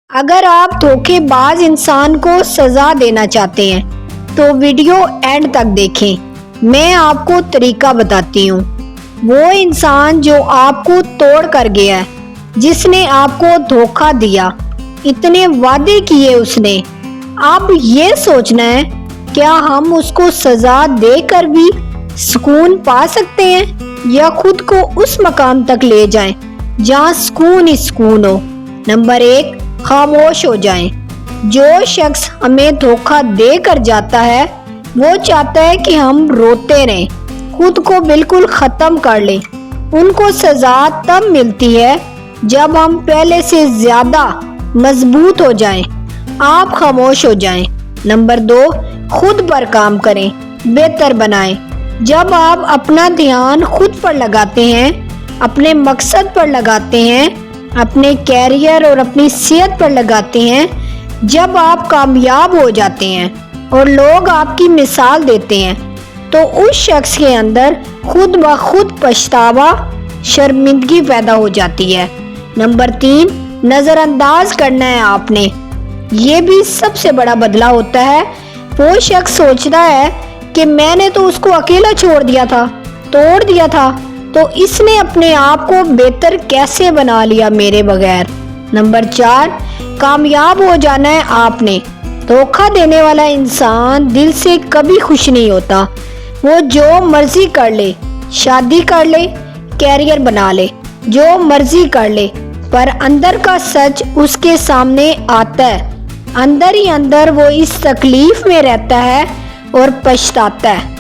اگر آپ دھوکے باز انسان کو سزا دینا چاہتے ہیں تو ویڈیو اینڈ تک دیکھیں۔ میں آپ کو طریقہ بتاتی ہوں۔ وہ انسان جو آپ کو توڑ کر گیا ہے، جس نے آپ کو دھوکہ دیا، اتنے وعدے کیے اس نے، اب یہ سوچنا ہے کیا ہم اس کو سزا دے کر بھی سکون پا سکتے ہیں یا خود کو اس مقام تک لے جائیں جہاں سکون ہی سکون ہو۔ نمبر 1، خاموش ہو جائیں۔ جو شخص ہمیں دھوکہ دے کر جاتا ہے وہ چاہتا ہے کہ ہم روتے رہیں، خود کو بالکل ختم کر لیں۔ ان کو سزا تب ملتی ہے جب ہم پہلے سے زیادہ مضبوط ہو جائیں۔ آپ خاموش ہو جائیں۔ نمبر 2، خود پر کام کریں، بہتر بنائیں۔ جب آپ اپنا دھیان خود پر لگاتے ہیں، اپنے مقصد پر لگاتے ہیں، اپنے کیریئر اور اپنی صحت پر لگاتے ہیں، جب آپ کامیاب ہو جاتے ہیں اور لوگ آپ کی مثال دیتے ہیں تو اس شخص کے اندر خود بخود پچھتاوا، شرمندگی پیدا ہو جاتی ہے۔ نمبر 3، نظر انداز کرنا ہے آپ نے۔ یہ بھی سب سے بڑا بدلہ ہوتا ہے۔ وہ شخص سوچتا ہے کہ میں نے تو اس کو اکیلا چھوڑ دیا تھا، توڑ دیا تھا، تو اس نے اپنے آپ کو بہتر کیسے بنا لیا میرے بغیر۔ نمبر 4، کامیاب ہو جانا ہے آپ نے۔ دھوکہ دینے والا انسان دل سے کبھی خوش نہیں ہوتا۔ وہ جو مرضی کر لے، شادی کر لے، کیریئر بنا لے، جو مرضی کر لے، پر اندر کا سچ اس کے سامنے آتا ہے۔ اندر ہی اندر وہ اس تکلیف میں رہتا ہے اور پچھتاتا ہے۔